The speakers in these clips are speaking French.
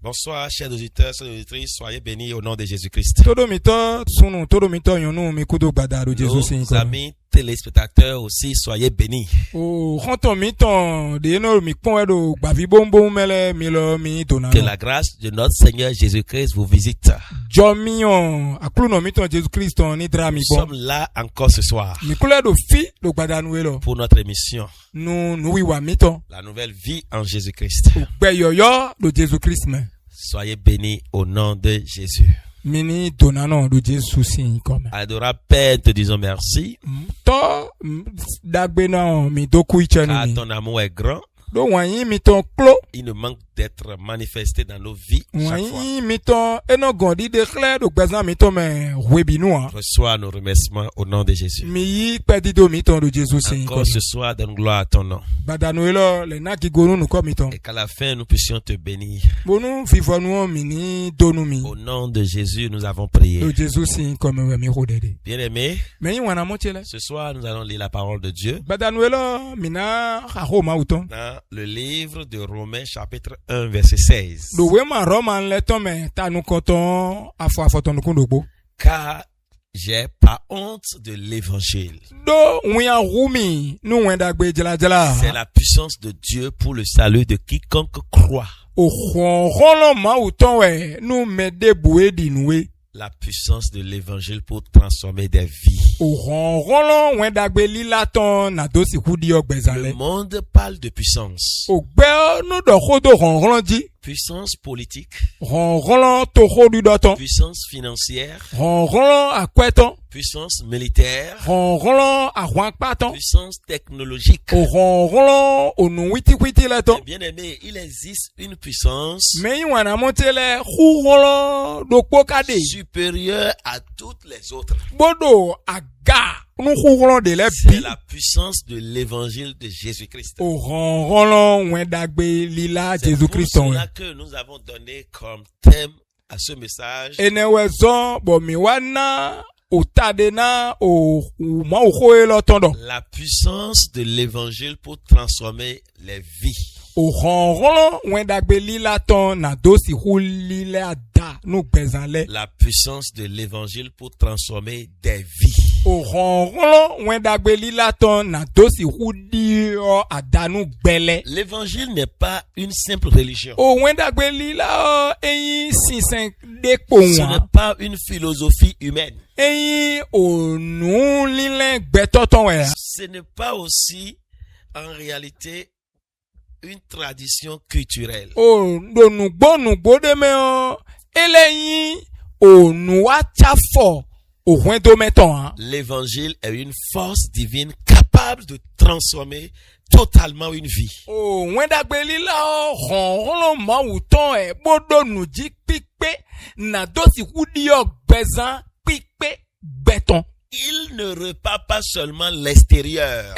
Bonsoir, chers auditeurs, chers auditrices, soyez bénis au nom de Jésus-Christ. Nos amis téléspectateurs aussi, soyez bénis. Que la grâce de notre Seigneur Jésus-Christ vous visite. Nous sommes là encore ce soir pour notre émission. La nouvelle vie en Jésus-Christ. Soyez bénis au nom de Jésus. Adorable Père, te disons merci. Car ton amour est grand. Il ne manque d'être manifesté dans nos vies chaque fois. Reçois nos remerciements au nom de Jésus. Encore ce soir, donne gloire à ton nom. Et qu'à la fin, nous puissions te bénir. Au nom de Jésus, nous avons prié. Bien-aimés, ce soir, nous allons lire la parole de Dieu dans le livre de Romains chapitre 1 verset 16. Car j'ai pas honte de l'évangile. C'est la puissance de Dieu pour le salut de quiconque croit. La puissance de l'évangile pour transformer des vies. Le monde parle de puissance. Puissance politique. Puissance financière. Puissance militaire. Puissance technologique. Bien aimé, il existe une puissance supérieure à toutes les autres. C'est la puissance de l'évangile de Jésus-Christ. C'est pour cela que nous avons donné comme thème à ce message la puissance de l'évangile pour transformer les vies. La puissance de l'évangile pour transformer des vies. L'évangile n'est pas une simple religion. Ce n'est pas une philosophie humaine. Ce n'est pas aussi en réalité une tradition culturelle. L'évangile est une force divine capable de transformer totalement une vie. Il ne repart pas seulement l'extérieur.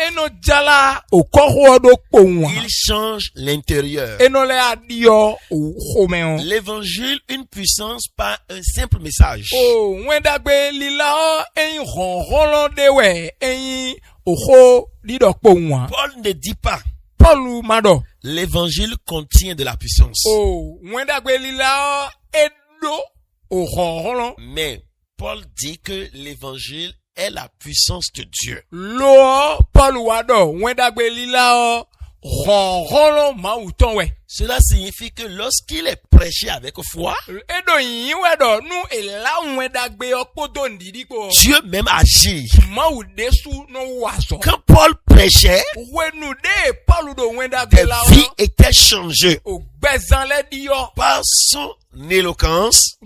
Il change l'intérieur. L'évangile, une puissance par un simple message. Paul ne dit pas. L'évangile contient de la puissance. Mais Paul dit que l'évangile est la puissance de Dieu. Cela signifie que lorsqu'il est prêché avec foi, Dieu même agit. Quand Paul prêchait, des vies étaient changées par son éloquence,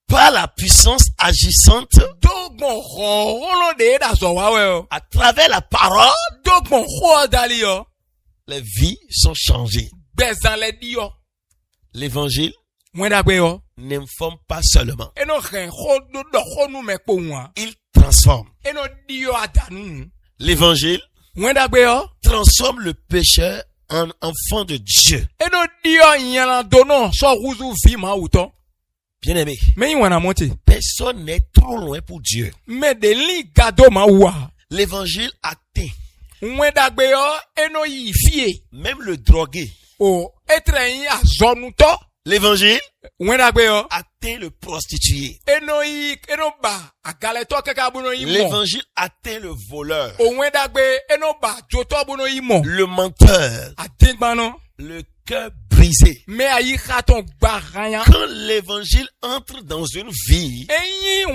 par la puissance agissante, à travers la parole, les vies sont changées. L'évangile n'informe pas seulement. Il transforme. L'évangile transforme le pécheur en enfant de Dieu. Bien-aimé, personne n'est trop loin pour Dieu. L'évangile atteint Même le drogué. L'évangile atteint le prostitué. L'évangile atteint le voleur. Le menteur. Le cœur brisé. Quand l'évangile entre dans une vie, il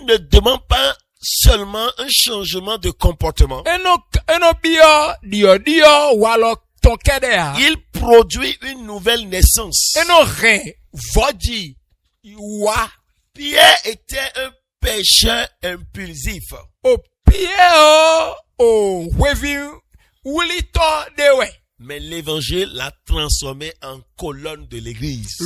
ne demande pas seulement un changement de comportement. Il produit une nouvelle naissance. Pierre était un pécheur impulsif. Mais l'évangile l'a transformé en colonne de l'église.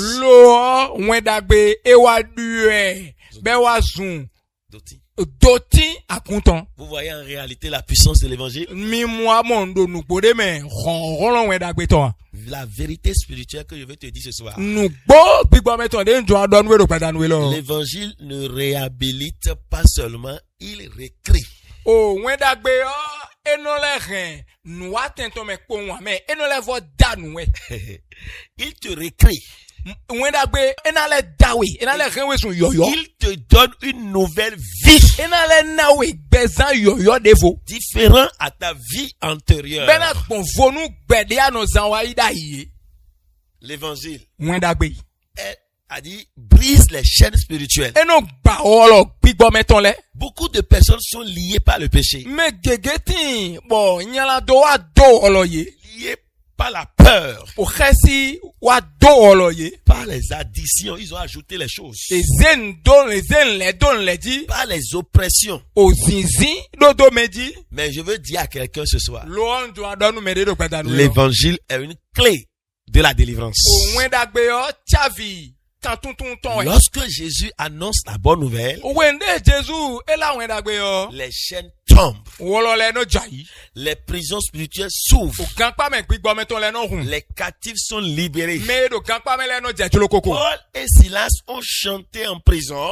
Vous voyez en réalité la puissance de l'évangile. La vérité spirituelle que je veux te dire ce soir. L'évangile ne réhabilite pas seulement, il recrée. Il te recrée. Il te donne une nouvelle vie. Différent à ta vie antérieure. L'évangile a dit brise les chaînes spirituelles. Beaucoup de personnes sont liées par le péché. Liées par la peur. Par les additions, ils ont ajouté les choses. Par les oppressions. Mais je veux dire à quelqu'un ce soir, l'évangile est une clé de la délivrance. Lorsque Jésus annonce la bonne nouvelle, les chaînes tombent. Les prisons spirituelles s'ouvrent. Les captifs sont libérés. Paul et Silas ont chanté en prison.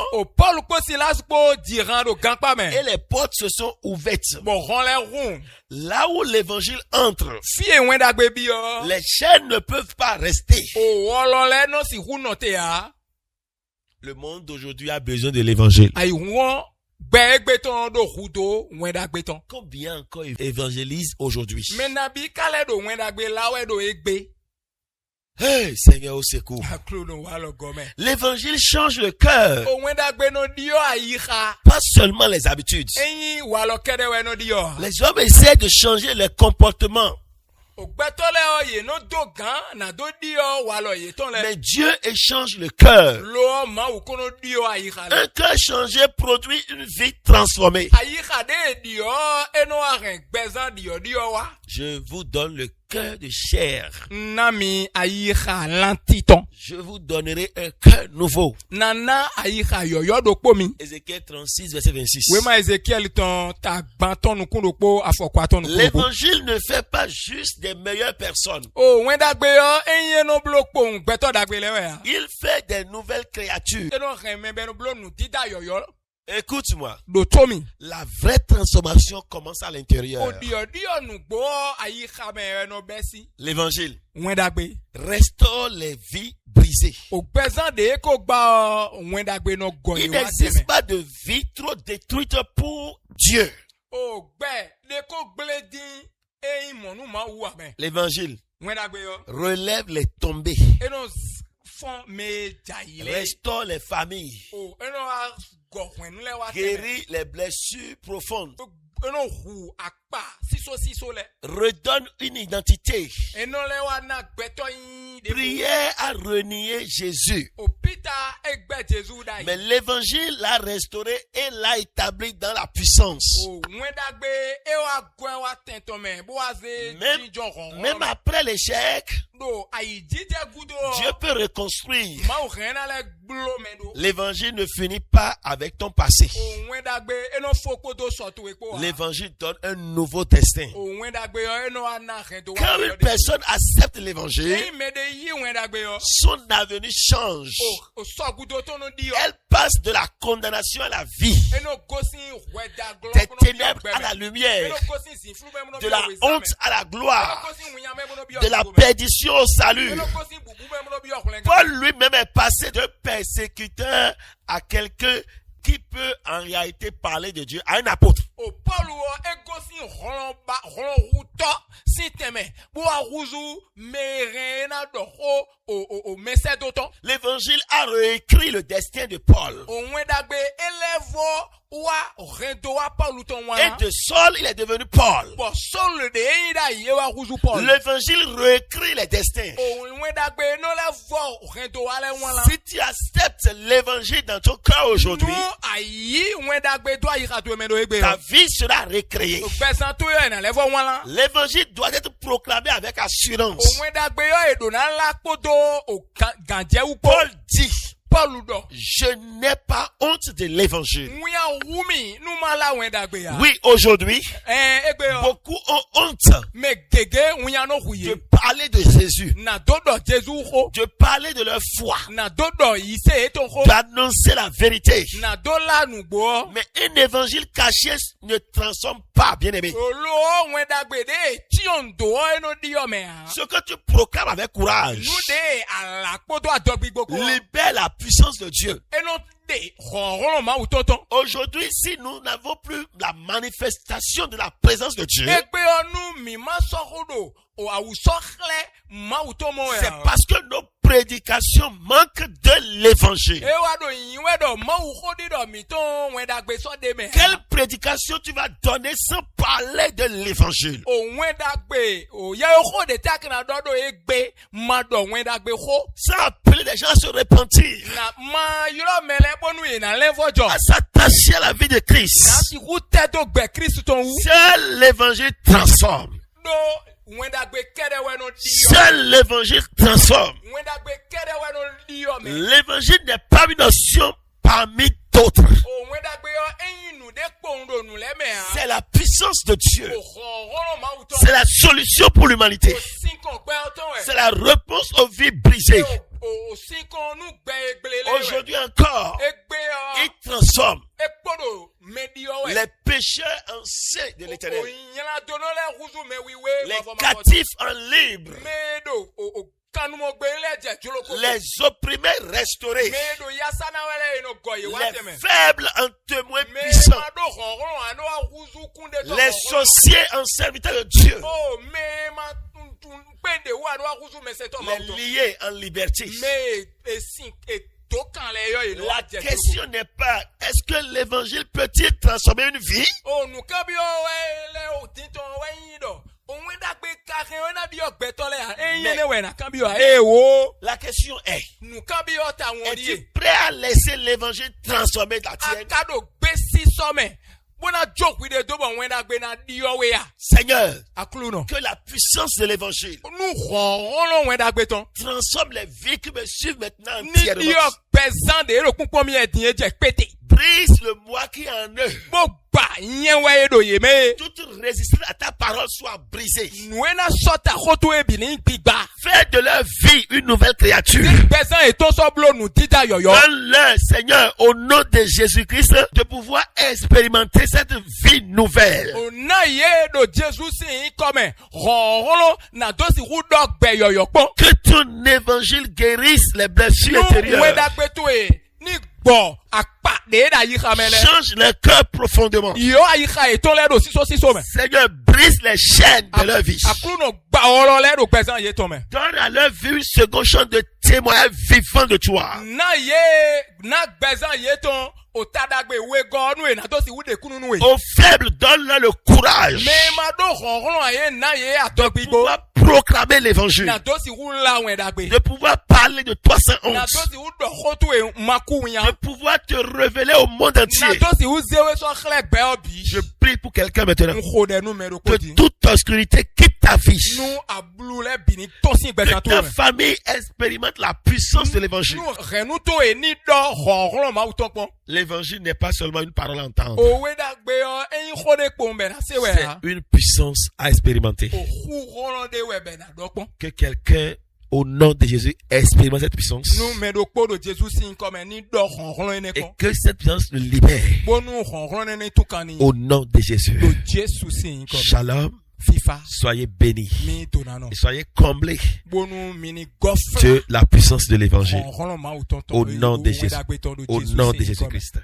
Et les portes se sont ouvertes. Là où l'évangile entre, les chaînes ne peuvent pas rester. Le monde d'aujourd'hui a besoin de l'évangile. Combien encore évangélisent aujourd'hui? Hey, Seigneur au secours. L'évangile change le cœur. Pas seulement les habitudes. Les hommes essaient de changer leur comportement. Mais Dieu échange le cœur. Un cœur changé produit une vie transformée. Je vous donne le cœur de chair. Je vous donnerai un cœur nouveau. Ézéchiel 36, verset 26. L'évangile ne fait pas juste des meilleures personnes. Il fait des nouvelles créatures. Écoute-moi. La vraie transformation commence à l'intérieur. L'évangile restaure les vies brisées. Il n'existe pas de vie trop détruite pour Dieu. L'évangile relève les tombés. Restaure les familles. Guérit les blessures profondes. Redonne une identité. Prière à renier Jésus. Mais l'évangile l'a restauré et l'a établi dans la puissance. Même après l'échec, Dieu peut reconstruire. L'évangile ne finit pas avec ton passé. L'évangile donne un nouveau destin. Quand une personne accepte l'évangile, son avenir change. Elle passe de la condamnation à la vie, des ténèbres à la lumière, de la honte à la gloire, de la perdition au salut. Paul lui-même est passé de persécuteur à quelqu'un qui peut en réalité parler de Dieu, à un apôtre. L'évangile a réécrit le destin de Paul. Et de Saul, il est devenu Paul. L'évangile réécrit les destins. Si tu acceptes l'évangile dans ton cœur aujourd'hui, ta vie sera récréée. L'évangile doit être proclamé avec assurance. Paul dit, je n'ai pas honte de l'évangile. Oui, aujourd'hui, beaucoup ont honte de parler de Jésus, de parler de leur foi, d'annoncer la vérité. Mais un évangile caché ne transforme pas, bien-aimé. Ce que tu proclames avec courage libère la puissance de Dieu. Aujourd'hui, si nous n'avons plus la manifestation de la présence de Dieu, c'est parce que nos prédications manquent de l'évangile. Quelle prédication tu vas donner sans parler de l'évangile? Sans appeler les gens à se repentir, à s'attacher à la vie de Christ. Seul l'évangile transforme. Seul l'évangile transforme. L'évangile n'est pas une option parmi d'autres. C'est la puissance de Dieu. C'est la solution pour l'humanité. C'est la réponse aux vies brisées. Aujourd'hui encore, il transforme les pécheurs en saints de l'Éternel, les captifs en libres, les opprimés restaurés, les faibles en témoins puissants, les sorciers en serviteurs de Dieu, les liés en liberté. La question n'est pas est-ce que l'évangile peut-il transformer une vie? La question est, es-tu prêt à laisser l'évangile transformer ta tienne? Seigneur, que la puissance de l'évangile transforme les vies qui me suivent maintenant entièrement. Brise le moi qui est en eux. Toute résistance à ta parole soit brisée. Fais de leur vie une nouvelle créature. Donne-leur, Seigneur, au nom de Jésus-Christ, de pouvoir expérimenter cette vie nouvelle. Que ton évangile guérisse les blessures intérieures. Change le cœur profondément. Seigneur, brise les chaînes de leur vie. Donne à leur vie une seconde chance de témoignage vivant de toi. Aux faibles, donne-leur le courage de pouvoir proclamer l'évangile, de pouvoir parler de toi sans honte, de pouvoir te révéler au monde entier. Je prie pour quelqu'un maintenant que toute obscurité quitte ta vie. Que ta famille expérimente la puissance de l'évangile. L'évangile n'est pas seulement une parole à entendre. C'est une puissance à expérimenter. Que quelqu'un, au nom de Jésus, expérimente cette puissance. Et que cette puissance le libère. Au nom de Jésus. Shalom. Soyez bénis. Et soyez comblés de la puissance de l'évangile. Au nom de Jésus. Au nom de Jésus-Christ.